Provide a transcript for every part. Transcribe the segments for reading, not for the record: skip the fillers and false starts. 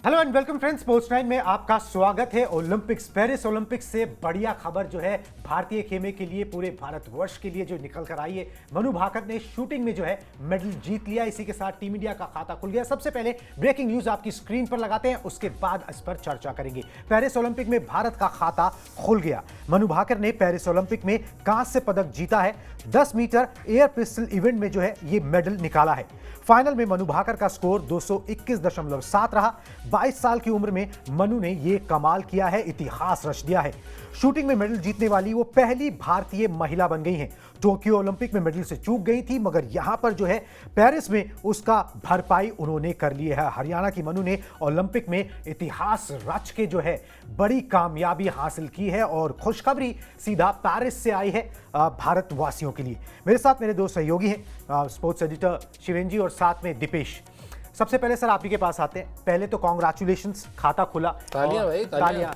Hello and welcome friends, sports time में आपका स्वागत है। ओलंपिक्स, पेरिस ओलंपिक्स से बढ़िया खबर जो है भारतीय खेमे के लिए, पूरे भारतवर्ष के लिए जो निकल कर आई है। मनु भाकर ने शूटिंग में जो है मेडल जीत लिया। इसी के साथ टीम इंडिया का खाता खुल गया। सबसे पहले ब्रेकिंग न्यूज आपकी स्क्रीन पर लगाते हैं, उसके बाद इस पर चर्चा करेंगे। पेरिस ओलंपिक में भारत का खाता खुल गया। मनु भाकर ने पेरिस ओलंपिक में कांस्य पदक जीता है। 10 मीटर एयर पिस्टल इवेंट में जो है ये मेडल निकाला है। फाइनल में मनु भाकर का स्कोर 221.7 रहा। 22 साल की उम्र में मनु ने यह कमाल किया है, इतिहास रच दिया है। शूटिंग में मेडल जीतने वाली वो पहली भारतीय महिला बन गई हैं। टोक्यो ओलंपिक में मेडल से चूक गई थी, मगर यहां पर जो है पेरिस में उसका भरपाई उन्होंने कर ली है। हरियाणा की मनु ने ओलंपिक में इतिहास रच के जो है बड़ी कामयाबी हासिल की है और खुशखबरी सीधा पेरिस से आई है भारतवासियों के लिए। मेरे साथ मेरे दो सहयोगी हैं, स्पोर्ट्स एडिटर शिवेन जी और साथ में दीपेश। सबसे पहले सर आप ही के पास आते हैं। पहले तो कॉन्ग्रेचुलेशंस, खाता खुला, तालियां भाई, तालियां,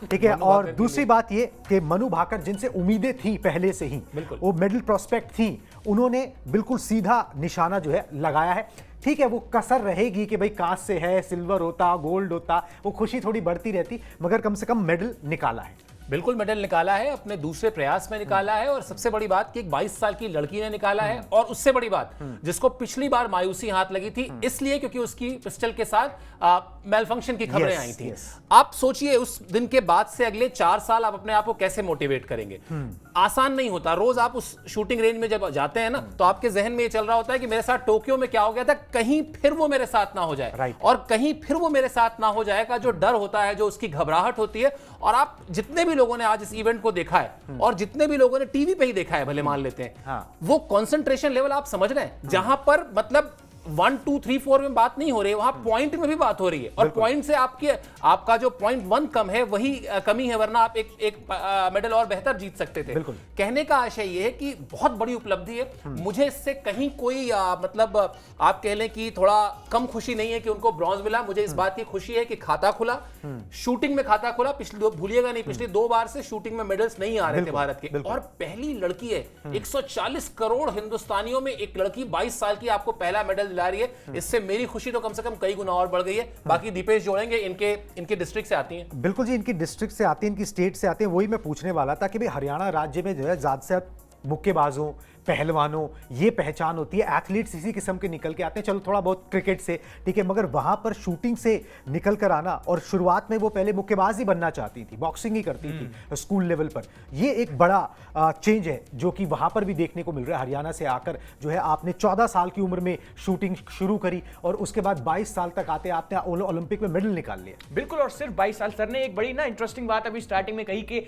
ठीक है। और दूसरी बात ये कि मनु भाकर जिनसे उम्मीदें थी पहले से ही, वो मेडल प्रोस्पेक्ट थी, उन्होंने बिल्कुल सीधा निशाना जो है लगाया है। ठीक है, वो कसर रहेगी कि भाई कांस्य है, सिल्वर होता, गोल्ड होता, वो खुशी थोड़ी बढ़ती रहती, मगर कम से कम मेडल निकाला है। बिल्कुल मेडल निकाला है, अपने दूसरे प्रयास में निकाला है। और सबसे बड़ी बात कि एक 22 साल की लड़की ने निकाला है। और उससे बड़ी बात, जिसको पिछली बार मायूसी हाथ लगी थी इसलिए क्योंकि उसकी पिस्टल के साथ मेलफंक्शन की खबरें आई थी। आप सोचिए उस दिन के बाद से अगले 4 साल आप अपने आप को कैसे मोटिवेट करेंगे। आसान नहीं होता। रोज आप उस शूटिंग रेंज में जब जाते हैं ना, तो आपके जहन में ये चल रहा होता है कि मेरे साथ टोक्यो में क्या हो गया था, कहीं फिर वो मेरे साथ ना हो जाए, और कहीं फिर वो मेरे साथ ना हो जाएगा। जो डर होता है, जो उसकी घबराहट होती है। और आप जितने भी लोगों ने आज इस इवेंट को देखा है और जितने भी लोगों ने टीवी पे ही देखा है, भले मान लेते हैं, वो कंसंट्रेशन लेवल आप समझ रहे हैं, जहां पर मतलब 1 2 3 4 में बात नहीं हो रही है, वहां पॉइंट में भी बात हो रही है। और पॉइंट से आपका जो 0.1 कम है वही कमी है, वरना आप एक मेडल और बेहतर जीत सकते थे। कहने का आशय यह है कि बहुत बड़ी उपलब्धि है। मुझे इससे कहीं कोई मतलब आप कह लें कि थोड़ा कम खुशी नहीं है कि उनको ब्रॉन्ज मिला। मुझे इस बात की खुशी है कि खाता खुला, शूटिंग में खाता खुला। भूलिएगा नहीं, पिछली 2 बार से शूटिंग में मेडल्स नहीं आ रहे थे भारत के, और पहली लड़की है। 140 करोड़ हिंदुस्तानियों में एक लड़की 22 साल की आपको पहला मेडल दिला रही है। इससे मेरी खुशी तो कम से कम कई गुना और बढ़ गई है। बाकी दीपेश जोड़ेंगे, इनके डिस्ट्रिक्ट से आती हैं। बिल्कुल जी, इनकी डिस्ट्रिक्ट से आती हैं, इनकी स्टेट से आते हैं। वही मैं पूछने वाला था कि भाई हरियाणा राज्य में जो है ज्यादा से मुक्केबाजों, पहलवानों ये पहचान होती है, एथलीट्स इसी किस्म के निकल के आते हैं। चलो थोड़ा बहुत क्रिकेट से, ठीक है, मगर वहां पर शूटिंग से निकल कर आना, और शुरुआत में वो पहले मुक्केबाज ही बनना चाहती थी, बॉक्सिंग ही करती थी स्कूल लेवल पर। ये एक बड़ा चेंज है जो कि वहां पर भी देखने को मिल रहा है। हरियाणा से आकर जो है आपने 14 साल की उम्र में शूटिंग शुरू करी और उसके बाद 22 साल तक आते आपने ओलंपिक में मेडल निकाल लिया। बिल्कुल, और सिर्फ 22 साल। सर ने एक बड़ी ना इंटरेस्टिंग बात अभी स्टार्टिंग में कही कि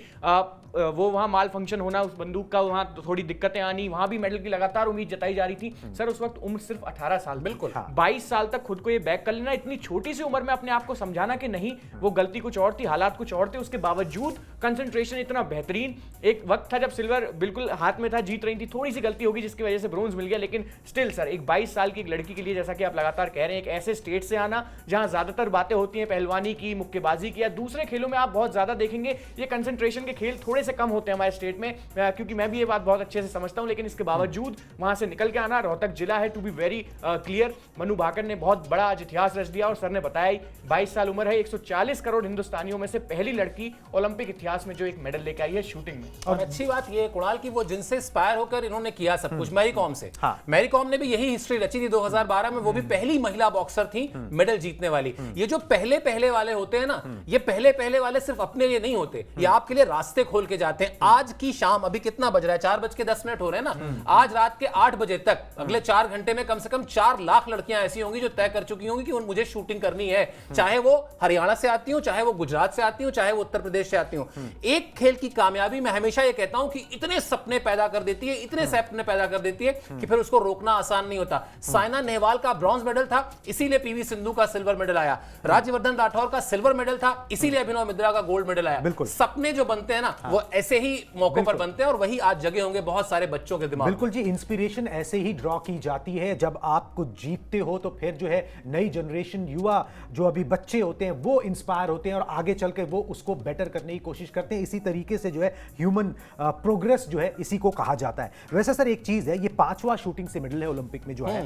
वो वहां माल फंक्शन होना, उस बंदूक का वहां थोड़ी दिक्कतें आनी, वहां भी मेडल की लगातार उम्मीद जताई जा रही थी। सर उस वक्त उम्र सिर्फ 18 साल। बिल्कुल, 22 साल तक खुद को ये बैक कर लेना, इतनी छोटी सी उम्र में अपने आप को समझाना कि नहीं, वो गलती कुछ और थी, हालात कुछ और थे, उसके बावजूद कंसंट्रेशन इतना बेहतरीन। एक वक्त था जब सिल्वर बिल्कुल हाथ में था, जीत रही थी, थोड़ी सी गलती होगी जिसकी वजह से ब्रोंज मिल गया। लेकिन स्टिल सर, एक 22 साल की एक लड़की के लिए, जैसा कि आप लगातार कह रहे हैं, एक ऐसे स्टेट से आना जहां ज्यादातर बातें होती हैं पहलवानी की, मुक्केबाजी की, या दूसरे खेलों में आप बहुत ज्यादा देखेंगे ये कंसंट्रेशन के खेल थोड़े से कम होते हैं हमारे स्टेट में, क्योंकि मैं भी ये बात बहुत अच्छे से समझता हूं। लेकिन इसके बावजूद वहां से निकल के आना, रोहतक जिला है, to be very clear, Manu Bhaker ने बहुत बड़ा आज इतिहास रच दिया। और सर ने बताया 22 साल उम्र है, 140 करोड़ हिंदुस्तानियों में से पहली लड़की ओलंपिक इतिहास में जो एक मेडल लेकर आई है शूटिंग में। और अच्छी बात ये कुणाल की वो जिनसे इंस्पायर होकर इन्होंने किया सब कुछ, मैरी कॉम से। मैरी कॉम ने भी यही हिस्ट्री रची थी 2012 में। वो भी पहली महिला बॉक्सर थी मेडल जीतने वाली। ये जो पहले वाले होते हैं ना, ये पहले वाले सिर्फ अपने लिए नहीं होते, ये आपके लिए रास्ते खोल के जाते हैं। आज की शाम, अभी कितना बज रहा है, 4:10 हो रहे हैं ना, आज रात के 8 बजे तक, अगले 4 घंटे में कम से कम 4 लाख लड़कियां ऐसी होंगी जो तय कर चुकी होंगी कि मुझे शूटिंग करनी है। चाहे वो हरियाणा से आती हो, चाहे वो गुजरात से आती हो, चाहे वो उत्तर प्रदेश से आती हो। एक खेल की कामयाबी, मैं हमेशा ये कहता हूं कि इतने सपने पैदा कर देती है, इतने सपने पैदा कर देती है कि फिर उसको रोकना आसान नहीं होता। साइना नेहवाल का ब्रॉन्ज मेडल था, इसीलिए पीवी सिंधु का सिल्वर मेडल आया। राज्यवर्धन राठौर का सिल्वर मेडल था, इसीलिए अभिनव मिश्रा का गोल्ड मेडल आया। सपने जो बनते हैं ना, वो ऐसे ही मौकों पर बनते हैं, और वही आज जगह होंगे बहुत सारे बच्चों के दिमाग बिल्कुल जी, इंस्पिरेशन ऐसे ही ड्रॉ की जाती है जब आप कुछ जीतते हो तो फिर जो है नई जनरेशन, युवा जो अभी बच्चे होते हैं वो इंस्पायर होते हैं और आगे चल के वो उसको बेटर करने की कोशिश करते हैं। इसी तरीके से जो है ह्यूमन प्रोग्रेस जो है इसी को कहा जाता है। वैसे सर एक चीज है, ये 5वां शूटिंग से मेडल है ओलंपिक में जो है।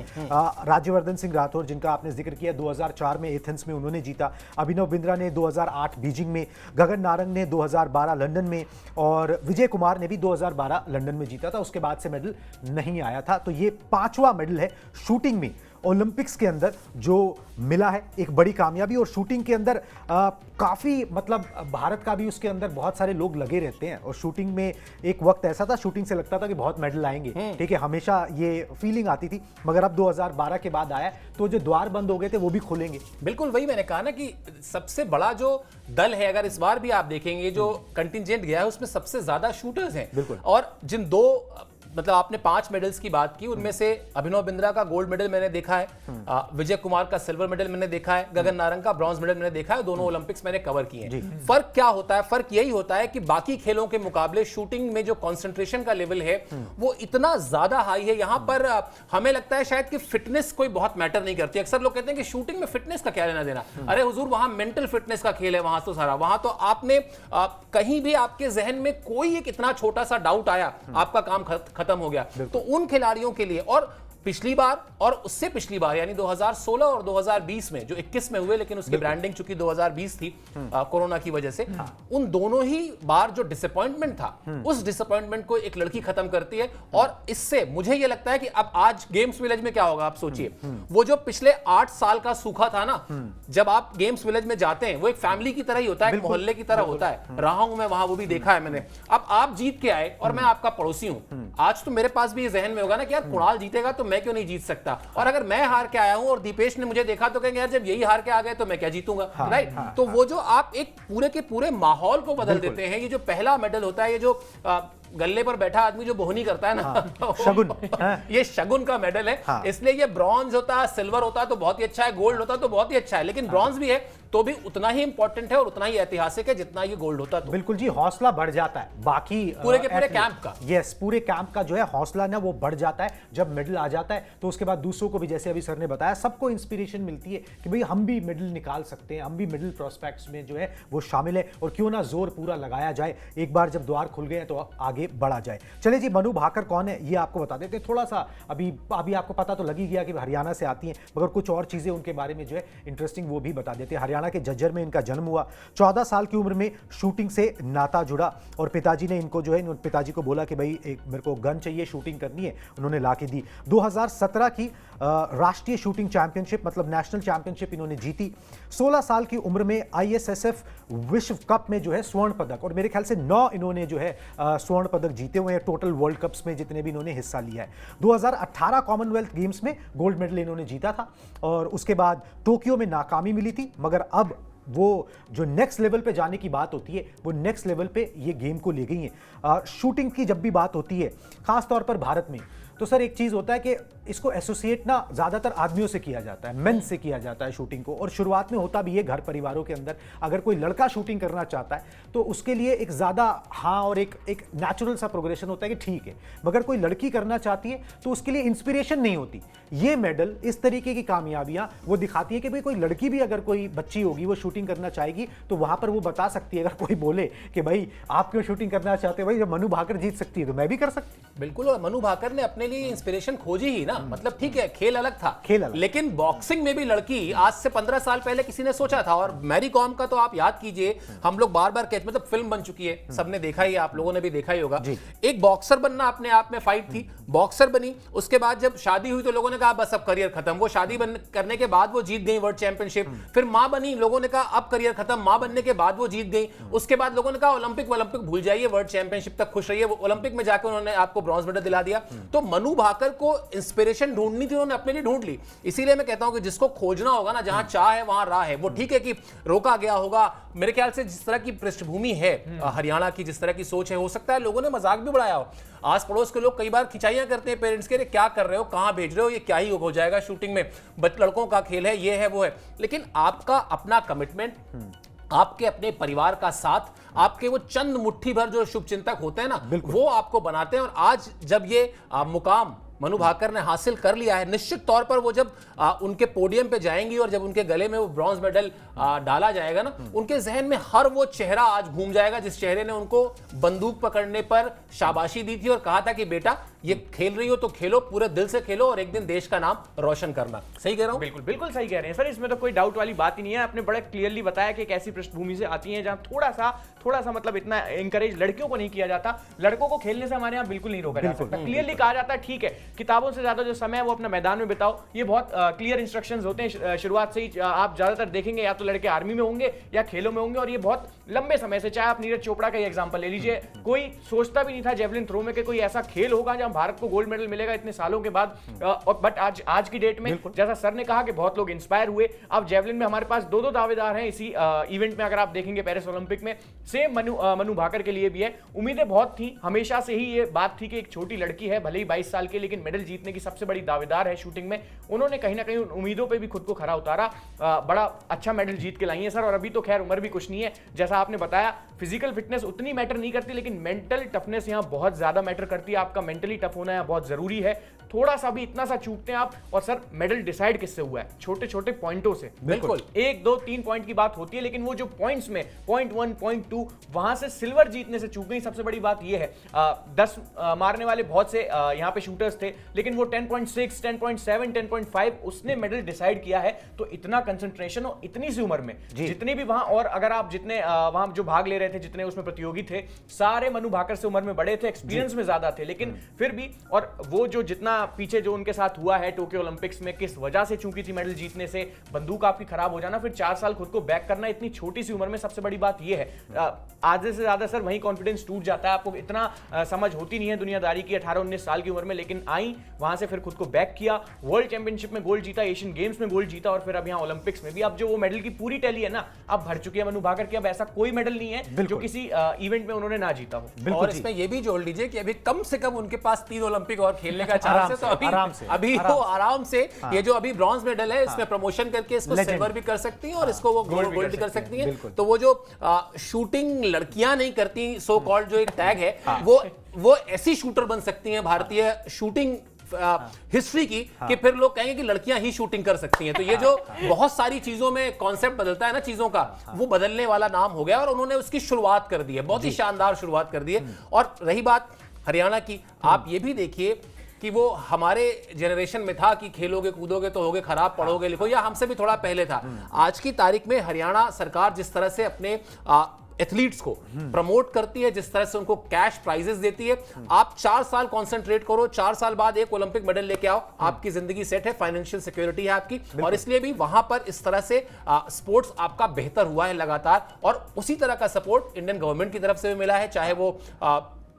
राज्यवर्धन सिंह राठौर जिनका आपने जिक्र किया 2004 में एथेंस में उन्होंने जीता, अभिनव बिंद्रा ने 2008 बीजिंग में, गगन नारंग ने 2012 लंदन में और विजय कुमार ने भी 2012 लंदन में जीता था। उसके बाद से मेडल नहीं आया था। तो ये 5वां मेडल है शूटिंग में ओलंपिक्स के अंदर जो मिला है, एक बड़ी कामयाबी। और शूटिंग के अंदर काफ़ी मतलब भारत का भी उसके अंदर बहुत सारे लोग लगे रहते हैं। और शूटिंग में एक वक्त ऐसा था, शूटिंग से लगता था कि बहुत मेडल आएंगे, ठीक है, हमेशा ये फीलिंग आती थी। मगर अब 2012 के बाद आया तो जो द्वार बंद हो गए थे वो भी खुलेंगे। बिल्कुल वही मैंने कहा ना कि सबसे बड़ा जो दल है, अगर इस बार भी आप देखेंगे जो कंटिजेंट गया है उसमें सबसे ज्यादा शूटर्स हैं। बिल्कुल। और जिन दो मतलब आपने 5 मेडल्स की बात की, उनमें से अभिनव बिंद्रा का गोल्ड मेडल मैंने देखा है, विजय कुमार का सिल्वर मेडल मैंने देखा है, गगन नारंग का ब्रॉन्ज मेडल मैंने देखा है। दोनों ओलंपिक्स मैंने कवर किए हैं। फर्क क्या होता है? फर्क यही होता है कि बाकी खेलों के मुकाबले शूटिंग में जो कंसंट्रेशन का लेवल है वो इतना ज्यादा हाई है। यहां पर हमें लगता है शायद कि फिटनेस कोई बहुत मैटर नहीं करती। अक्सर लोग कहते हैं कि शूटिंग में फिटनेस का क्या लेना देना। अरे हुजूर, वहां मेंटल फिटनेस का खेल है। वहां तो सारा, वहां तो आपने कहीं भी आपके जहन में कोई एक इतना छोटा सा डाउट आया, आपका काम खत्म हो गया। तो उन खिलाड़ियों के लिए, और पिछली बार और उससे पिछली बार यानी 2016 और 2020 में जो 21 में हुए, लेकिन उसकी ब्रांडिंग चूंकि 2020 थी कोरोना की वजह से, उन दोनों ही बार जो डिसअपॉइंटमेंट था उस डिसअपॉइंटमेंट को एक लड़की खत्म करती है। और इससे मुझे यह लगता है कि अब आज गेम्स विलेज में क्या होगा आप सोचिए। वो जो पिछले 8 साल का सूखा था ना, जब आप गेम्स विलेज में जाते हैं वो एक फैमिली की तरह ही होता है, एक मोहल्ले की तरह होता है। रहा हूं मैं वहां, वो भी देखा है मैंने। अब आप जीत के आए और मैं आपका पड़ोसी हूं, आज तो मेरे पास भी ये जहन में होगा ना कि यार कुणाल जीतेगा तो मैं क्यों नहीं जीत सकता। और अगर मैं हार के आया हूं और दीपेश ने मुझे देखा तो कहेंगे यार जब यही हार के आ गए तो मैं क्या जीतूंगा, राइट। तो वो जो आप एक पूरे के पूरे माहौल को बदल देते हैं। ये जो पहला मेडल होता है, ये जो गल्ले पर बैठा आदमी जो बोहनी करता है ना, शगुन, ये शगुन का मेडल है। इसलिए ये ब्रॉन्ज होता, सिल्वर होता तो बहुत ही अच्छा है, गोल्ड होता तो बहुत ही अच्छा है, लेकिन ब्रॉन्ज भी है तो भी उतना ही इंपॉर्टेंट है और उतना ही ऐतिहासिक है जितना ये गोल्ड होता। तो बिल्कुल जी, हौसला बढ़ जाता है बाकी पूरे के पूरे कैंप का। यस, पूरे कैंप का जो है हौसला ना वो बढ़ जाता है जब मेडल आ जाता है। तो उसके बाद दूसरों को भी, जैसे अभी सर ने बताया, सबको इंस्पिरेशन मिलती है कि भाई हम भी मेडल निकाल सकते हैं, हम भी मेडल प्रोस्पेक्ट्स में जो है वो शामिल है और क्यों ना जोर पूरा लगाया जाए। एक बार जब द्वार खुल गए तो आगे बढ़ा जाए। चलिए जी, मनु भाकर कौन है ये आपको बता देते हैं थोड़ा सा। अभी आपको पता तो लग ही गया कि हरियाणा से आती हैं, मगर कुछ और चीजें उनके बारे में जो है इंटरेस्टिंग वो भी बता देते हैं। हरियाणा के झज्जर में इनका जन्म हुआ। 14 साल की उम्र में शूटिंग से नाता जुड़ा और पिताजी ने इनको जो है, पिताजी को बोला कि भाई एक मेरे को गन चाहिए, शूटिंग करनी है, उन्होंने ला के दी। 2017 की राष्ट्रीय शूटिंग चैंपियनशिप मतलब नेशनल चैंपियनशिप इन्होंने जीती। 16 साल की उम्र में ISSF विश्व कप में जो है स्वर्ण पदक, और मेरे ख्याल से 9 इन्होंने जो है स्वर्ण पदक जीते हुए हैं टोटल वर्ल्ड कप्स में जितने भी इन्होंने हिस्सा लिया है। 2018 कॉमनवेल्थ गेम्स में गोल्ड मेडल इन्होंने जीता था और उसके बाद टोक्यो में नाकामी मिली थी। मगर अब वो जो नेक्स्ट लेवल पे जाने की बात होती है वो नेक्स्ट लेवल पे ये गेम को ले गई है। शूटिंग की जब भी बात होती है खास तौर पर भारत में, तो सर एक चीज होता है कि इसको एसोसिएट ना ज्यादातर आदमियों से किया जाता है, मेन से किया जाता है शूटिंग को। और शुरुआत में होता भी है घर परिवारों के अंदर, अगर कोई लड़का शूटिंग करना चाहता है तो उसके लिए एक ज्यादा हाँ और एक नेचुरल सा प्रोग्रेशन होता है कि ठीक है। मगर कोई लड़की करना चाहती है तो उसके लिए इंस्पिरेशन नहीं होती। ये मेडल, इस तरीके की कामयाबियां वो दिखाती है कि भाई कोई लड़की भी अगर कोई बच्ची होगी वो शूटिंग करना चाहेगी तो वहां पर वो बता सकती है। अगर कोई बोले कि भाई आप क्यों शूटिंग करना चाहते हो, भाई जब मनु भाकर जीत सकती है तो मैं भी कर सकती। बिल्कुल, और मनु भाकर ने अपने लिए इंस्पिरेशन खोजी ही ना। मतलब ठीक है, खेल अलग था, खेल अलग। लेकिन बॉक्सिंग में भी लड़की आज से 15 साल पहले किसी ने सोचा था। और मैरी कॉम का तो आप याद कीजिए, हम लोग बार बार कहते, मतलब फिल्म बन चुकी है, सबने देखा ही, आप लोगों ने भी देखा ही होगा। एक बॉक्सर बनना अपने आप में फाइट थी, बॉक्सर बनी, उसके बाद जब शादी हुई तो लोगों ने कहा बस अब करियर खत्म। वो शादी करने के बाद वो जीत गई वर्ल्ड चैंपियनशिप। फिर मां बनी, लोगों ने कहा अब करियर खत्म। मां बनने के बाद वो जीत गई। उसके बाद लोगों ने कहा ओलंपिक भूल जाइए, वर्ल्ड चैंपियनशिप तक खुश रहिए। वो ओलंपिक में जाकर उन्होंने आपको ब्रॉन्ज मेडल दिला दिया। तो मनु भाकर को इंस्पिरेशन ढूंढनी थी, उन्होंने अपने लिए ढूंढ ली। इसीलिए मैं कहता हूं कि जिसको खोजना होगा ना, जहां चाह है वहां राह है। वो ठीक है कि रोका गया होगा, मेरे ख्याल से जिस तरह की पृष्ठभूमि है हरियाणा की, जिस तरह की सोच है, हो सकता है लोगों ने मजाक भी बढ़ाया हो। आस पड़ोस के लोग कई बार खिंचाइयां करते हैं पेरेंट्स के, क्या कर रहे हो, कहां भेज रहे हो, ये क्या ही हो जाएगा शूटिंग में, लड़कों का खेल है, ये है वो है। लेकिन आपका अपना कमिटमेंट, आपके अपने परिवार का साथ, आपके वो चंद मुट्ठी भर जो शुभचिंतक होते हैं ना, वो आपको बनाते हैं। और आज जब ये मुकाम मनु भाकर ने हासिल कर लिया है, निश्चित तौर पर वो जब उनके पोडियम पे जाएंगी और जब उनके गले में वो ब्रॉन्ज मेडल डाला जाएगा ना, उनके जहन में हर वो चेहरा आज घूम जाएगा जिस चेहरे ने उनको बंदूक पकड़ने पर शाबाशी दी थी और कहा था कि बेटा ये खेल रही हो तो खेलो, पूरे दिल से खेलो और एक दिन देश का नाम रोशन करना। सही कह रहा हूं? बिल्कुल बिल्कुल सही कह रहे हैं सर, इसमें तो कोई डाउट वाली बात ही नहीं है। आपने बड़े क्लियरली बताया कि एक ऐसी पृष्ठभूमि से आती है जहां थोड़ा सा मतलब इतना इंकरेज लड़कियों को नहीं किया जाता। लड़कों को खेलने से हमारे यहाँ बिल्कुल नहीं रोका जा सकता। क्लियरली कहा जाता है ठीक है, किताबों से ज्यादा जो समय है वो अपना मैदान में बिताओ। ये बहुत क्लियर इंस्ट्रक्शंस होते हैं शुरुआत से ही। आप ज्यादातर देखेंगे या तो लड़के आर्मी में होंगे या खेलों में होंगे, और ये बहुत लंबे समय से, चाहे आप नीरज चोपड़ा का ही एग्जांपल ले लीजिए, कोई सोचता भी नहीं था जेवलिन थ्रो में कि कोई ऐसा खेल होगा जहां भारत को गोल्ड मेडल मिलेगा इतने सालों के बाद। बट आज की डेट में जैसा सर ने कहा कि बहुत लोग इंस्पायर हुए। अब जेवलिन में हमारे पास दो दावेदार हैं इसी इवेंट में। अगर आप देखेंगे पेरिस ओलंपिक में सेम मनु भाकर के लिए भी है। उम्मीदें बहुत थी, हमेशा से ही ये बात थी कि एक छोटी लड़की है, भले ही 22 साल की, लेकिन मेडल जीतने की सबसे बड़ी दावेदार है शूटिंग में। उन्होंने कहीं ना कहीं उन उम्मीदों पे भी खुद को खरा उतारा, बड़ा अच्छा मेडल जीत के लाई है सर। और अभी तो खैर उम्र भी कुछ नहीं है, जैसा आपने बताया फिजिकल फिटनेस उतनी मैटर नहीं करती, लेकिन मेंटल टफनेस यहाँ बहुत ज्यादा मैटर करती है। आपका मेंटली टफ होना यहाँ बहुत जरूरी है। थोड़ा सा भी इतना सा चूकते हैं आप, और सर मेडल डिसाइड किससे हुआ है? छोटे छोटे पॉइंटों से। बिल्कुल 1 2 3 पॉइंट की बात होती है, लेकिन वो जो पॉइंट्स में पॉइंट 1 पॉइंट 2 वहां से सिल्वर जीतने से चूक गई। सबसे बड़ी बात ये है 10 मारने वाले बहुत से यहाँ पे शूटर्स थे, लेकिन वो 10.6 10.7 10.5 उसने मेडल डिसाइड किया है। तो इतना कंसंट्रेशन और इतनी सी उम्र में जितनी भी वहां, और अगर आप जितने वहां जो भाग ले रहे थे, जितने उसमें प्रतियोगी थे, सारे मनु भाकर से उम्र में बड़े थे, एक्सपीरियंस में ज्यादा थे, लेकिन फिर भी, और वो जो जितना पीछे जो उनके साथ हुआ है टोक्यो ओलंपिक्स में, किस वजह से चूकी थी मेडल जीतने से, बंदूक आपकी खराब हो जाना, फिर 4 साल खुद को बैक करना इतनी छोटी सी उम्र में, सबसे बड़ी बात यह है आधे से ज्यादा सर वही कॉन्फिडेंस टूट जाता है। आपको इतना समझ होती नहीं है दुनियादारी की 18-19 साल की उम्र में, लेकिन आई वहां से, फिर खुद को बैक किया, वर्ल्ड चैंपियनशिप में गोल्ड जीता, एशियन गेम्स में गोल्ड जीता, और फिर अब यहाँ ओलंपिक्स में भी। अब जो वो मेडल की पूरी टैली है ना, अब भर चुकी है मनु भाकर की। अब ऐसा कोई मेडल नहीं है जो किसी इवेंट में उन्होंने ना जीता हो। और इसमें ये भी जोड़ लीजिए कि अभी कम से कम उनके पास 3 ओलंपिक और खेलने का चांस है, तो अभी वो आराम से ये जो अभी ब्रॉन्ज मेडल है इसमें प्रमोशन करके इसको सिल्वर भी कर सकती हैं और इसको वो गोल्ड भी कर सकती हैं। तो वो जो शूटिंग लड़कियां नहीं करती, सो कॉल्ड जो एक टैग है, वो ऐसी शूटर बन सकती हैं भारतीय शूटिंग हिस्ट्री की कि फिर लोग कहेंगे कि लड़कियां ही शूटिंग कर सकती हैं। तो ये जो बहुत सारी चीजों में कॉन्सेप्ट बदलता है ना चीजों का, वो बदलने वाला नाम हो गया और उन्होंने उसकी शुरुआत कर दी है, बहुत ही शानदार शुरुआत कर दी है। और रही बात हरियाणा की, आप ये भी देखिए कि वो हमारे जेनरेशन में था कि खेलोगे कूदोगे तो होगे खराब, पढ़ोगे लिखो, या हमसे भी थोड़ा पहले था। आज की तारीख में हरियाणा सरकार जिस तरह से अपने एथलीट्स को प्रमोट करती है, जिस तरह से उनको कैश प्राइजेस देती है, आप 4 साल कंसंट्रेट करो, 4 साल बाद एक ओलंपिक मेडल लेके आओ, आपकी जिंदगी सेट है, फाइनेंशियल सिक्योरिटी है आपकी। और इसलिए भी वहां पर इस तरह से स्पोर्ट्स आपका बेहतर हुआ है लगातार, और उसी तरह का सपोर्ट इंडियन गवर्नमेंट की तरफ से भी मिला है, चाहे वो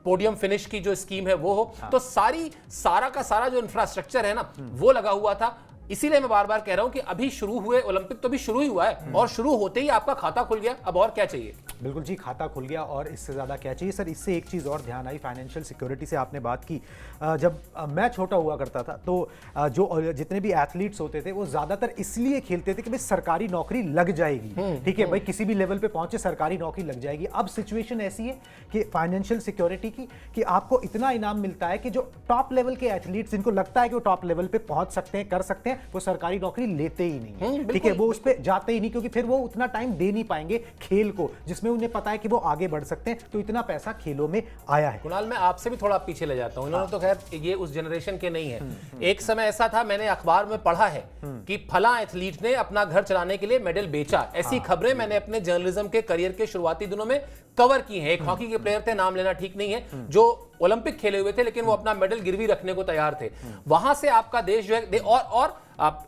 पोडियम फिनिश की जो स्कीम है वो हो। तो सारा का सारा जो इंफ्रास्ट्रक्चर है ना, वो लगा हुआ था। इसीलिए मैं बार बार कह रहा हूं कि अभी शुरू हुए ओलंपिक तो अभी शुरू ही हुआ है, और शुरू होते ही आपका खाता खुल गया, अब और क्या चाहिए? बिल्कुल जी, खाता खुल गया और इससे ज़्यादा क्या चाहिए सर। इससे एक चीज़ और ध्यान आई, फाइनेंशियल सिक्योरिटी से आपने बात की। जब मैं छोटा हुआ करता था तो जो जितने भी एथलीट्स होते थे वो ज़्यादातर इसलिए खेलते थे कि भाई सरकारी नौकरी लग जाएगी, ठीक है भाई, किसी भी लेवल पे पहुंचे सरकारी नौकरी लग जाएगी। अब सिचुएशन ऐसी है कि फाइनेंशियल सिक्योरिटी की, कि आपको इतना इनाम मिलता है कि जो टॉप लेवल के एथलीट्स, जिनको लगता है कि वो टॉप लेवल पे पहुंच सकते हैं, कर सकते हैं, वो सरकारी नौकरी लेते ही नहीं, ठीक है, वो उस पर जाते ही नहीं, क्योंकि फिर वो उतना टाइम दे नहीं पाएंगे खेल को जिसमें उन्हें पता है कि वो आगे बढ़ सकते हैं। तो इतना पैसा खेलों में आया है। कुणाल, मैं आपसे भी थोड़ा पीछे ले जाता हूं, इन्होंने तो खैर ये उस जनरेशन के नहीं है। एक समय ऐसा था, मैंने अखबार में पढ़ा है कि फला एथलीट ने अपना घर चलाने के लिए मेडल बेचा। ऐसी खबरें मैंने अपने जर्नलिज्म के करियर के शुरुआती दिनों में कवर की है। एक हॉकी के प्लेयर थे, नाम लेना ठीक नहीं है, जो ओलंपिक खेले हुए थे, लेकिन वो अपना मेडल गिरवी रखने को तैयार थे। वहां से आपका देश जो है, और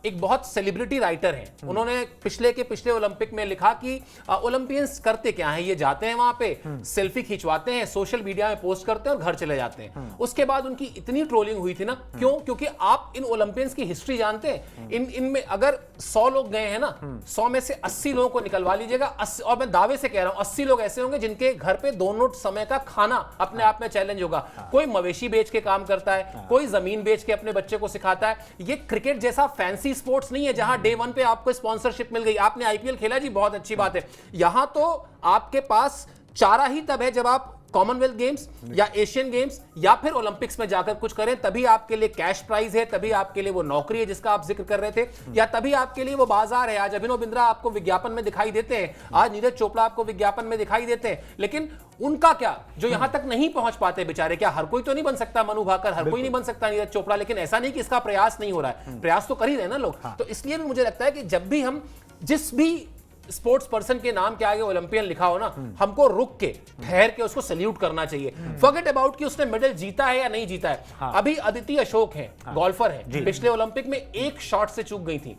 एक बहुत सेलिब्रिटी राइटर हैं, उन्होंने पिछले ओलंपिक में लिखा कि ओलंपियंस करते क्या हैं, ये जाते हैं वहां पे, सेल्फी खिंचवाते हैं, सोशल मीडिया में पोस्ट करते हैं और घर चले जाते हैं। उसके बाद उनकी इतनी ट्रोलिंग हुई थी ना, क्यों? क्योंकि आप इन ओलंपियंस की हिस्ट्री जानते हैं, इनमें अगर 100 लोग गए हैं ना, 100 में से 80 लोगों को निकलवा लीजिएगा, और मैं दावे से कह रहा हूं 80 लोग ऐसे होंगे जिनके घर पे दोनों समय का खाना अपने आप में चैलेंज होगा। कोई मवेशी बेच के काम करता है, कोई जमीन बेच के अपने बच्चे को सिखाता है। ये क्रिकेट जैसा फैंसी स्पोर्ट्स नहीं है जहां डे वन पे आपको स्पॉन्सरशिप मिल गई। आपने आईपीएल खेला जी, बहुत अच्छी बात है। यहां तो आपके पास चारा ही तब है जब आप कॉमनवेल्थ गेम्स या एशियन गेम्स या फिर ओलंपिक्स में जाकर कुछ करें, तभी आपके लिए कैश प्राइज है, तभी आपके लिए वो नौकरी है जिसका आप जिक्र कर रहे थे, या तभी आपके लिए वो बाजार है। आज अभिनव बिंद्रा आपको विज्ञापन में दिखाई देते हैं, आज नीरज चोपड़ा आपको विज्ञापन में दिखाई देते हैं, लेकिन उनका क्या, जो यहां तक नहीं पहुंच पाते बेचारे, क्या हर कोई तो नहीं बन सकता मनु भाकर, हर कोई नहीं बन सकता नीरज चोपड़ा, लेकिन ऐसा नहीं कि इसका प्रयास नहीं हो रहा है, प्रयास तो कर ही रहे ना लोग। तो इसलिए भी मुझे लगता है कि जब भी हम जिस भी स्पोर्ट्स पर्सन के नाम के आगे ओलंपियन लिखा हो ना, हमको रुक के ठहर के उसको सल्यूट करना चाहिए। फॉरगेट अबाउट कि उसने मेडल जीता है या नहीं जीता है। अभी अदिति अशोक है, गोल्फर है, पिछले ओलंपिक में एक शॉट से चूक गई थी,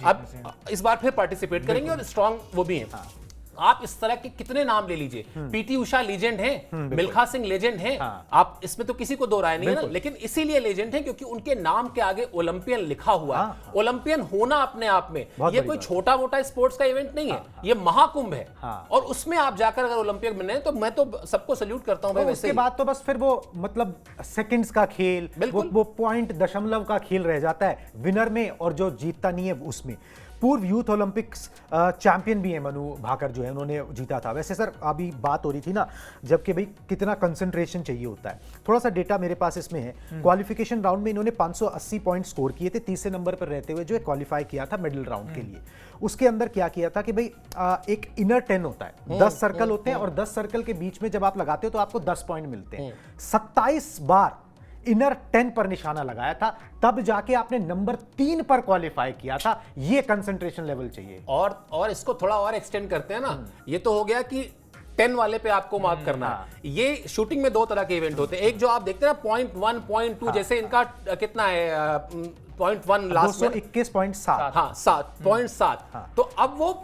अब इस बार फिर पार्टिसिपेट करेंगे और स्ट्रांग वो भी है। आप इस तरह के कितने नाम ले लीजिए, पीटी उषा लीजेंड है, मिल्खा सिंह लीजेंड है, आप इसमें तो किसी को दो राय नहीं है ना, लेकिन इसीलिए लीजेंड है क्योंकि उनके नाम के आगे ओलंपियन लिखा हुआ है। ओलंपियन होना अपने आप में ये कोई छोटा मोटा स्पोर्ट्स का इवेंट नहीं है, ये महाकुंभ है, और उसमें आप जाकर अगर ओलंपिक बने तो मैं तो सबको सल्यूट करता हूं। तो उसके बाद तो बस फिर वो मतलब सेकंड्स का खेल, वो पॉइंट दशमलव का खेल रह जाता है विनर में, और जो जीतता नहीं है उसमें। पूर्व यूथ ओलंपिक्स चैंपियन भी है मनु भाकर जो है, उन्होंने जीता था। वैसे सर अभी बात हो रही थी ना जबकि भाई कितना कंसंट्रेशन चाहिए होता है, थोड़ा सा डेटा मेरे पास इसमें है। क्वालिफिकेशन राउंड में इन्होंने 580 पॉइंट स्कोर किए थे, तीसरे नंबर पर रहते हुए जो है क्वालिफाई किया था मेडल राउंड के लिए। उसके अंदर क्या किया था कि भाई एक इनर 10 होता है, 10 सर्कल होते हैं, और 10 सर्कल के बीच में जब आप लगाते हो तो आपको 10 पॉइंट मिलते हैं। 27 बार इनर 10 पर निशाना लगाया था, तब जाके आपने नंबर 3 पर क्वालिफाई किया था। ये कंसंट्रेशन लेवल चाहिए। और इसको थोड़ा और एक्सटेंड करते हैं ना, ये तो हो गया कि 10 वाले पे आपको मार्क करना है। ये शूटिंग में दो तरह के इवेंट होते हैं, एक जो आप देखते हैं ना पॉइंट 1 पॉइंट 2, जैसे इनका कितना है पॉइंट 1 लास्ट में 221.7, हाँ 7.7, तो अब वो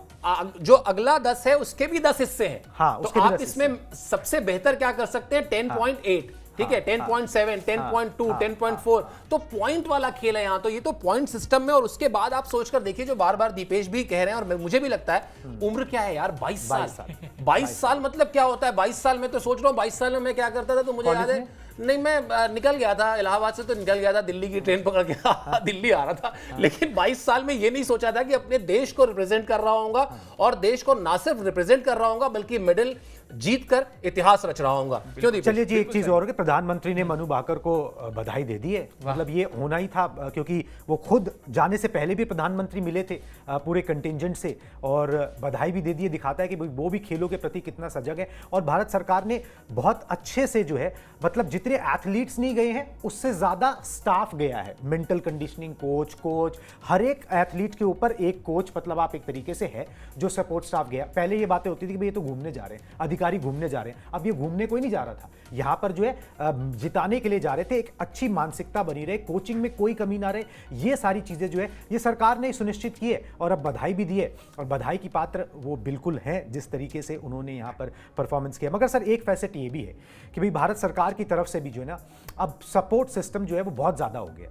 जो अगला 10 है उसके भी 10 हिस्से हैं। तो आप इसमें सबसे बेहतर क्या कर सकते हैं, 10.8, ठीक है, 10.7, 10.2, 10.4, तो पॉइंट वाला खेल है यहाँ। तो ये तो पॉइंट सिस्टम में, और उसके बाद आप सोचकर देखिए जो बार बार दीपेश भी कह रहे हैं, और मुझे भी लगता है, उम्र क्या है यार, 22 साल। 22 साल मतलब क्या होता है? 22 साल में तो सोच रहा हूँ 22 साल में मैं क्या करता था, तो मुझे याद है नहीं, मैं निकल गया था इलाहाबाद से, तो निकल गया था दिल्ली की ट्रेन पकड़ के दिल्ली आ रहा था, लेकिन 22 साल में ये नहीं सोचा था कि अपने देश को रिप्रेजेंट कर रहा हूँगा, और देश को ना सिर्फ रिप्रेजेंट कर रहा हूँगा बल्कि मेडल जीत कर इतिहास रच रहा हूँगा। क्यों दीपेश? चलिए जी, एक चीज और, प्रधानमंत्री ने मनु भाकर को बधाई दे दी है। मतलब ये होना ही था, क्योंकि वो खुद जाने से पहले भी प्रधानमंत्री मिले थे पूरे कंटिंजेंट से, और बधाई भी दे दी है। दिखाता है कि वो भी खेलों के प्रति कितना सजग है। और भारत सरकार ने बहुत अच्छे से जो है, मतलब जितने एथलीट्स नहीं गए हैं उससे ज्यादा स्टाफ गया है, मेंटल कंडीशनिंग कोच, हर एक एथलीट के ऊपर एक कोच, मतलब आप एक तरीके से है जो सपोर्ट स्टाफ गया। पहले ये बातें होती थी कि भाई ये तो घूमने जा रहे हैं, अधिकारी घूमने जा रहे हैं। अब ये घूमने कोई नहीं जा रहा था, यहाँ पर जो है जिताने के लिए जा रहे थे। एक अच्छी मानसिकता बनी रहे, कोचिंग में कोई कमी ना रहे, ये सारी चीजें जो है ये सरकार ने सुनिश्चित की है, और अब बधाई भी दी है, और बधाई की पात्र वो बिल्कुल हैं जिस तरीके से उन्होंने यहाँ पर परफॉर्मेंस किया। मगर सर एक फैसेट ये भी है कि भाई भारत सरकार की तरफ से भी जो है ना, अब सपोर्ट सिस्टम जो है वो बहुत ज्यादा हो गया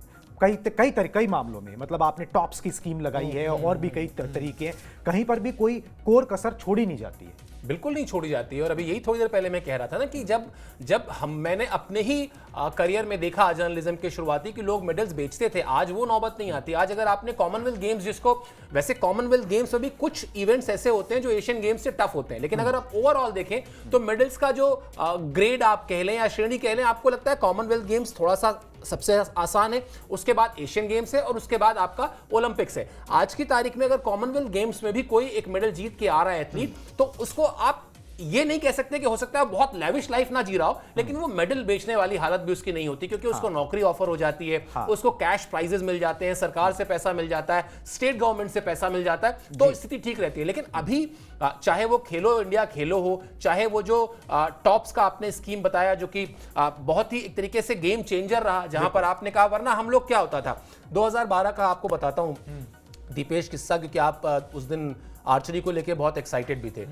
कई मामलों में। मतलब आपने टॉप्स की स्कीम लगाई है, और भी कई तरीके हैं, कहीं पर भी कोई कोर कसर छोड़ी नहीं जाती है। बिल्कुल नहीं छोड़ी जाती है। और अभी यही थोड़ी देर पहले मैं कह रहा था ना कि जब मैंने अपने ही करियर में देखा जर्नलिज्म के शुरुआती कि लोग मेडल्स बेचते थे, आज वो नौबत नहीं आती। आज अगर आपने कॉमनवेल्थ गेम्स, जिसको वैसे कॉमनवेल्थ गेम्स में भी कुछ इवेंट्स ऐसे होते हैं जो एशियन गेम्स से टफ होते हैं, लेकिन अगर आप ओवरऑल देखें तो मेडल्स का जो ग्रेड आप कह लें या श्रेणी कह लें, आपको लगता है कॉमनवेल्थ गेम्स थोड़ा सा सबसे आसान है, उसके बाद एशियन गेम्स है, और उसके बाद आपका ओलंपिक्स है। आज की तारीख में अगर कॉमनवेल्थ गेम्स में भी कोई एक मेडल जीत के आ रहा है एथलीट, तो उसको आप ये नहीं कह सकते कि हो सकता है बहुत लैविश लाइफ ना जी रहा हो, लेकिन वो मेडल बेचने वाली हालत भी उसकी नहीं होती, क्योंकि उसको नौकरी ऑफर हो जाती है, उसको कैश प्राइजेस मिल जाते हैं, सरकार से पैसा मिल जाता है, स्टेट गवर्नमेंट से पैसा मिल जाता है, तो स्थिति ठीक रहती है। लेकिन अभी चाहे वो खेलो इंडिया खेलो हो, चाहे वो जो टॉप्स का आपने स्कीम बताया जो कि बहुत ही एक तरीके से गेम चेंजर रहा, जहां पर आपने कहा, वरना हम लोग क्या होता था 2012 का आपको बताता हूं दीपेश किस्सा, क्योंकि आप उस दिन आर्चरी को लेकर बहुत एक्साइटेड भी थे।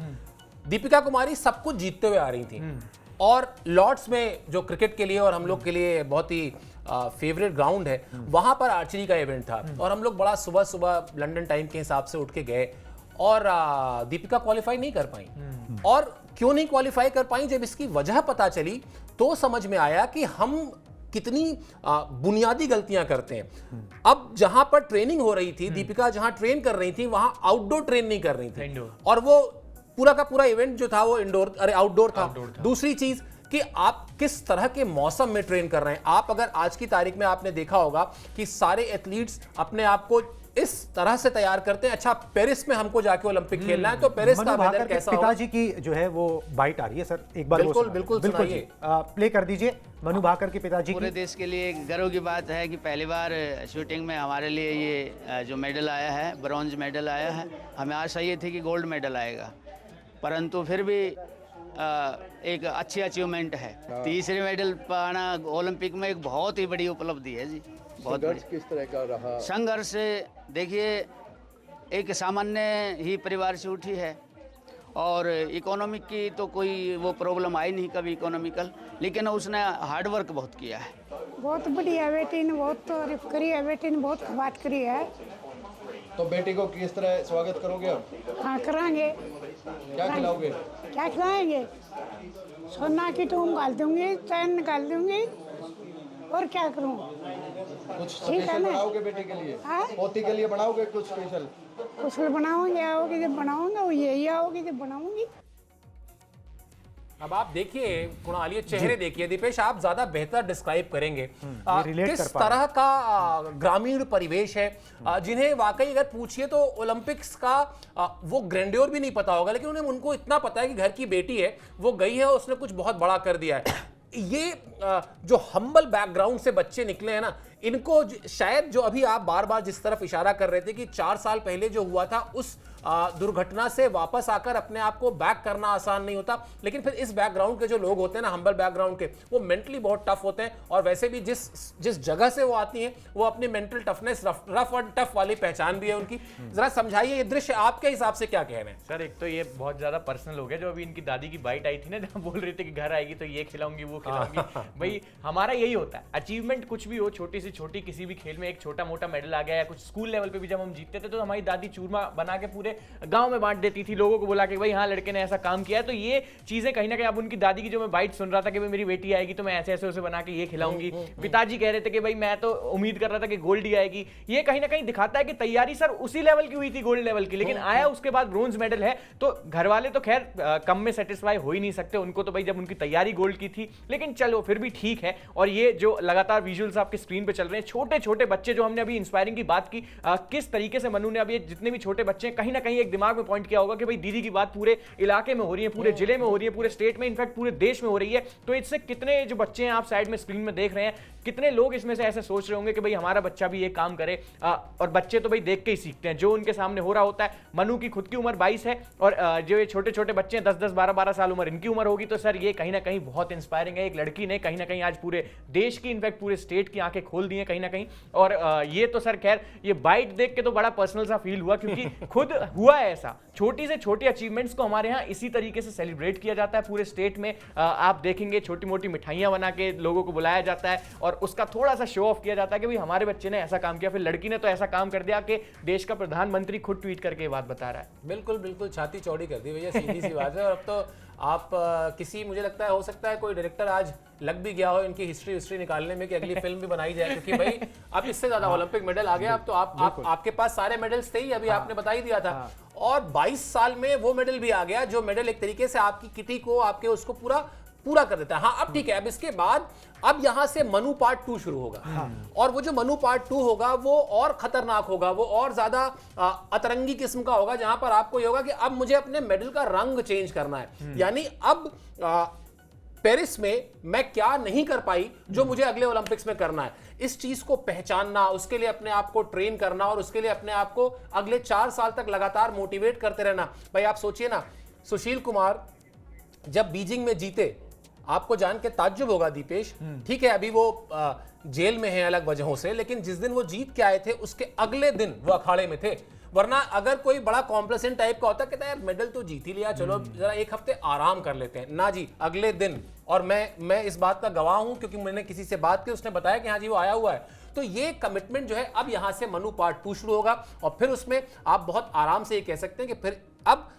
दीपिका कुमारी सब कुछ जीतते हुए आ रही थी, और लॉर्ड्स में जो क्रिकेट के लिए और हम लोग के लिए बहुत ही फेवरेट ग्राउंड है, वहां पर आर्चरी का इवेंट था, और हम लोग बड़ा सुबह सुबह लंदन टाइम के हिसाब से उठ के गए, और दीपिका क्वालिफाई नहीं कर पाई। और क्यों नहीं क्वालिफाई कर पाई, जब इसकी वजह पता चली तो समझ में आया कि हम कितनी बुनियादी गलतियां करते हैं। अब जहां पर ट्रेनिंग हो रही थी, दीपिका जहां ट्रेन कर रही थी, वहां आउटडोर ट्रेन नहीं कर रही थी, इंडोर। और वो पूरा का पूरा इवेंट जो था वो आउटडोर था। दूसरी चीज कि आप किस तरह के मौसम में ट्रेन कर रहे हैं। आप अगर आज की तारीख में आपने देखा होगा कि सारे एथलीट्स अपने आप को इस तरह से तैयार करते हैं। अच्छा, पेरिस में हमको जाके ओलंपिक खेलना है, तो पेरिस का वेदर कैसा होगा? पिताजी की जो है वो बाइट आ रही है सर, एक बार बिल्कुल बिल्कुल जी प्ले कर दीजिए। मनु भाकर के पिताजी पूरे की। देश के लिए गर्व की बात है कि पहली बार शूटिंग में हमारे लिए ये जो मेडल आया है, ब्रॉन्ज मेडल आया है। हमें आशा ये थी कि गोल्ड मेडल आएगा, परंतु फिर भी एक अच्छी अचीवमेंट है। तीसरे मेडल पाना ओलंपिक में एक बहुत ही बड़ी उपलब्धि है जी। बहुत संघर्ष किस तरह का रहा? संघर्ष देखिए, एक सामान्य ही परिवार से उठी है और इकोनॉमिक की तो कोई वो प्रॉब्लम आई नहीं कभी इकोनॉमिकल, लेकिन उसने हार्ड वर्क बहुत किया है। बहुत बढ़िया बेटी ने बहुत तारीफ करी है, बेटी ने बहुत बात करी है। तो बेटी को किस तरह स्वागत करोगे आप? हाँ कराएंगे। क्या खिलाओगे? क्या खिलाएंगे? सोना की टूम डाल दूंगी, चैन निकाल दूंगी, और क्या करूँ? कुछ ठीक है स्पेशल ना? बनाओगे बेटी के लिए? हाँ? पोती के लिए बनाओगे कुछ स्पेशल? कुछ बनाऊंगी, आओगी जब बनाऊंगा, वो यही आओगी जब बनाऊंगी। अब आप देखिए कुणाल, ये चेहरे देखिए, दीपेश आप ज्यादा बेहतर डिस्क्राइब करेंगे relate किस कर पा तरह का ग्रामीण परिवेश है, जिन्हें वाकई अगर पूछिए तो ओलंपिक्स का वो ग्रैंड्योर भी नहीं पता होगा, लेकिन उनको इतना पता है कि घर की बेटी है, वो गई है और उसने कुछ बहुत बड़ा कर दिया है। ये जो हम्बल बैकग्राउंड से बच्चे निकले हैं ना, इनको शायद जो अभी आप बार बार जिस तरफ इशारा कर रहे थे कि 4 साल पहले जो हुआ था उस दुर्घटना से वापस आकर अपने आप को बैक करना आसान नहीं होता, लेकिन फिर इस बैकग्राउंड के जो लोग होते हैं ना, हम्बल बैकग्राउंड के, वो मेंटली बहुत टफ होते हैं, और वैसे भी जिस जगह से वो आती हैं वो अपनी मेंटल टफनेस, रफ और टफ वाली पहचान भी है उनकी। जरा समझाइए ये दृश्य आपके हिसाब से क्या कह रहे हैं? सर एक तो ये बहुत ज्यादा पर्सनल हो गया, जो अभी इनकी दादी की बाइट आई थी ना, जहाँ बोल रहे थे कि घर आएगी तो ये खिलाऊंगी वो खिलाऊंगी। भाई हमारा यही होता है, अचीवमेंट कुछ भी हो, छोटी से छोटी किसी भी खेल में एक छोटा मोटा मेडल आ गया, या कुछ स्कूल लेवल पे भी जब हम जीतते थे तो हमारी दादी चूरमा बना के पूरे गांव में बांट देती थी, लोगों को बुला के भाई हाँ लड़के ने ऐसा काम किया है। तो ये चीजें कहीं ना कहीं, अब उनकी दादी की जो मैं बाइट सुन रहा था कि भाई मेरी बेटी आएगी तो मैं ऐसे ऐसे उसे बना के ये खिलाऊंगी, पिताजी कह रहे थे कि भाई मैं तो उम्मीद कर रहा था कि गोल्ड ही आएगी। ये कहीं ना कहीं दिखाता है कि तैयारी सर उसी लेवल की हुई थी, गोल्ड लेवल की, लेकिन आया उसके बाद ब्रोंज मेडल है। तो घर वाले तो खैर कम में सेटिस्फाई हो ही नहीं सकते, उनको तो भाई जब उनकी तैयारी गोल्ड की थी, लेकिन चलो फिर भी ठीक है। और ये जो लगातार विजुअल्स आपके स्क्रीन पे चल रहे हैं, छोटे छोटे बच्चे जो हमने अभी इंस्पायरिंग की बात की, किस तरीके से मनु ने अभी जितने भी छोटे बच्चे हैं, कहीं ना कहीं एक दिमाग में पॉइंट किया होगा कि भाई दीदी की बात पूरे इलाके में हो रही है, पूरे जिले में हो रही है, पूरे स्टेट में, इनफैक्ट पूरे देश में हो रही है। तो इससे कितने जो बच्चे हैं आप साइड में स्क्रीन में देख रहे हैं, कितने लोग इसमें से ऐसे सोच रहे होंगे कि भाई हमारा बच्चा भी ये काम करे। और बच्चे तो भाई देख के ही सीखते हैं, जो उनके सामने हो रहा होता है। मनु की खुद की उम्र 22 है, और जो ये छोटे छोटे बच्चे हैं 10-10, 12-12 साल उम्र इनकी उम्र होगी। तो सर ये कहीं ना कहीं बहुत इंस्पायरिंग है। एक लड़की ने कहीं ना कहीं आज पूरे देश की, इनफैक्ट पूरे स्टेट की आंखें खोल दी हैं कहीं ना कहीं। और ये तो सर खैर ये बाइट देख के तो बड़ा पर्सनल सा फील हुआ, क्योंकि खुद हुआ है ऐसा। छोटी से छोटी अचीवमेंट्स को हमारे यहाँ इसी तरीके से सेलिब्रेट किया जाता है पूरे स्टेट में। आप देखेंगे छोटी मोटी मिठाइयां बना के लोगों को बुलाया जाता है, और उसका थोड़ा सा शो ऑफ किया जाता है कि भाई हमारे बच्चे ने ऐसा काम किया। फिर लड़की ने तो ऐसा काम कर दिया कि देश का प्रधानमंत्री खुद ट्वीट करके ये बात बता रहा है। बिल्कुल बिल्कुल, छाती चौड़ी कर दी भैया, सीधी सी बात है। और अब तो आप किसी, मुझे लगता है हो सकता है कोई डायरेक्टर आज लग भी गया हो इनकी हिस्ट्री निकालने में कि अगली फिल्म भी बनाई जाए, क्योंकि भाई अब इससे ज्यादा ओलंपिक मेडल आ गया। अब तो आपके पास सारे मेडल्स थे ही, अभी आपने बता ही दिया था। और 22 साल में वो मेडल भी आ गया, जो मेडल एक तरीके से आपकी किटी को, आपके उसको पूरा कर देता है। हाँ अब ठीक है, अब इसके बाद अब यहां से मनु पार्ट 2 शुरू होगा, और वो जो मनु पार्ट 2 होगा वो और खतरनाक होगा, वो और ज्यादा अतरंगी किस्म का होगा, जहां पर आपको ये होगा कि अब मुझे अपने मेडल का रंग चेंज करना है। यानी अब पेरिस में मैं क्या नहीं कर पाई जो मुझे अगले ओलंपिक्स में करना है, इस चीज को पहचानना, उसके लिए अपने आप को ट्रेन करना, और उसके लिए अपने आप को अगले 4 साल तक लगातार मोटिवेट करते रहना। भाई आप सोचिए ना, सुशील कुमार जब बीजिंग में जीते, आपको जान के ताज्जुब होगा दीपेश, ठीक है अभी वो जेल में है अलग वजहों से, लेकिन जिस दिन वो जीत के आए थे उसके अगले दिन वो अखाड़े में थे। वरना अगर कोई बड़ा कॉम्प्लेसेंट टाइप का होता, कहता है यार मेडल तो जीत ही लिया, चलो जरा एक हफ्ते आराम कर लेते हैं, ना जी अगले दिन। और मैं इस बात का गवाह हूं, क्योंकि मैंने किसी से बात की, उसने बताया कि हाँ जी वो आया हुआ है। तो ये कमिटमेंट जो है, अब यहां से मनु पार्ट 2 शुरू होगा, और फिर उसमें आप बहुत आराम से ये कह सकते हैं कि फिर अब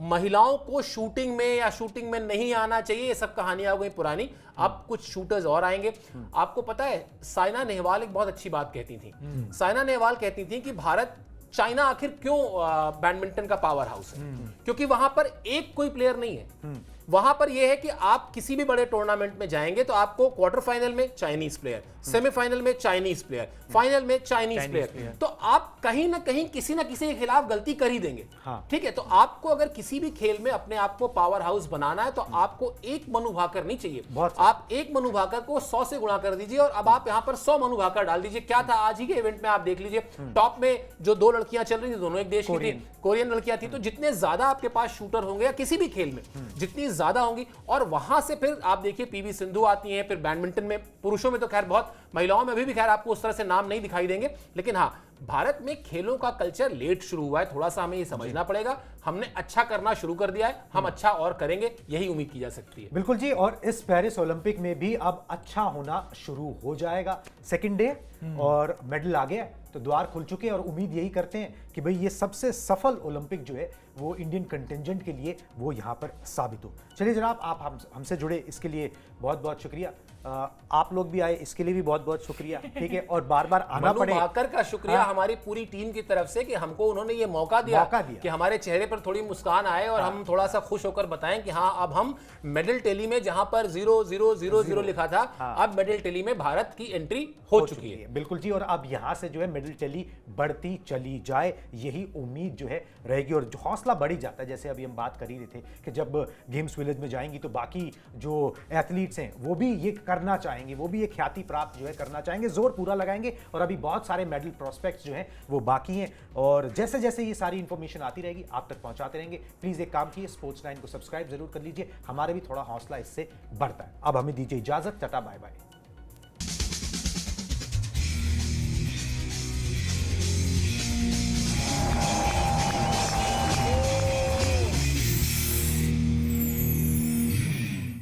महिलाओं को शूटिंग में या शूटिंग में नहीं आना चाहिए, ये सब कहानियां हो गई पुरानी। अब कुछ शूटर्स और आएंगे। आपको पता है साइना नेहवाल एक बहुत अच्छी बात कहती थी। साइना नेहवाल कहती थी कि भारत चाइना आखिर क्यों बैडमिंटन का पावर हाउस है, क्योंकि वहां पर एक कोई प्लेयर नहीं है। वहां पर यह है कि आप किसी भी बड़े टूर्नामेंट में जाएंगे तो आपको क्वार्टर फाइनल में चाइनीज प्लेयर, सेमीफाइनल में चाइनीज प्लेयर, फाइनल में चाइनीज प्लेयर, तो आप कहीं ना कहीं किसी ना किसी के खिलाफ गलती कर ही देंगे। ठीक है, तो आपको अगर किसी भी खेल में अपने आप को पावर हाउस बनाना है तो आपको एक मनु भाकर नहीं चाहिए, आप एक मनु भाकर को 100 से गुणा कर दीजिए और अब आप यहां पर 100 मनु भाकर डाल दीजिए। क्या था आज ही के इवेंट में, आप देख लीजिए टॉप में जो 2 लड़कियां चल रही थी दोनों एक देश की थी, कोरियन लड़कियां थी। तो जितने ज्यादा आपके पास शूटर होंगे या किसी भी खेल में जितनी ज्यादा होंगी, और वहां से फिर आप देखिए पीवी सिंधु आती हैं, फिर बैडमिंटन में, पुरुषों में तो खैर बहुत, महिलाओं में अभी भी खैर आपको उस तरह से नाम नहीं दिखाई देंगे, लेकिन हाँ भारत में खेलों का कल्चर लेट शुरू हुआ है, थोड़ा सा हमें ये समझना पड़ेगा। हमने अच्छा करना शुरू कर दिया है, हम अच्छा और करेंगे, यही उम्मीद की जा सकती है। बिल्कुल जी, और इस पेरिस ओलंपिक में भी अब अच्छा होना शुरू हो जाएगा। सेकंड डे और मेडल आ गया, तो द्वार खुल चुके हैं और उम्मीद यही करते हैं कि भाई ये सबसे सफल ओलंपिक जो है वो इंडियन कंटिंजेंट के लिए वो यहाँ पर साबित हो। चलिए जनाब, आप हमसे जुड़े इसके लिए बहुत बहुत शुक्रिया। आप लोग भी आए इसके लिए भी बहुत बहुत शुक्रिया। ठीक है, और बार बार आना पड़े। मनु भाकर का शुक्रिया हमारी पूरी टीम की तरफ से कि हमको उन्होंने ये मौका दिया कि हमारे चेहरे पर थोड़ी मुस्कान आए और हम थोड़ा सा खुश होकर बताएं कि हाँ अब हम मेडल टेली में, जहां पर 0-0-0-0 लिखा था, अब मेडल टेली में भारत की एंट्री हो चुकी है। बिल्कुल जी, और अब यहां से जो है मेडल टेली बढ़ती चली जाए, यही उम्मीद जो है रहेगी। और जो हौसला बढ़ी जाता है, जैसे अभी हम बात कर ही रहे थे कि जब गेम्स विलेज में जाएंगी तो बाकी जो एथलीट्स हैं वो भी ये करना चाहेंगे, वो भी ये ख्याति प्राप्त जो है करना चाहेंगे, जोर पूरा लगाएंगे। और अभी बहुत सारे मेडल प्रोस्पेक्ट्स जो हैं वो बाकी हैं, और जैसे जैसे ये सारी इंफॉर्मेशन आती रहेगी आप तक पहुंचाते रहेंगे। प्लीज एक काम कीजिए, स्पोर्ट्स 9 को सब्सक्राइब जरूर कर लीजिए, हमारे भी थोड़ा हौसला इससे बढ़ता है। अब हमें दीजिए इजाजत, टाटा बाय बाय।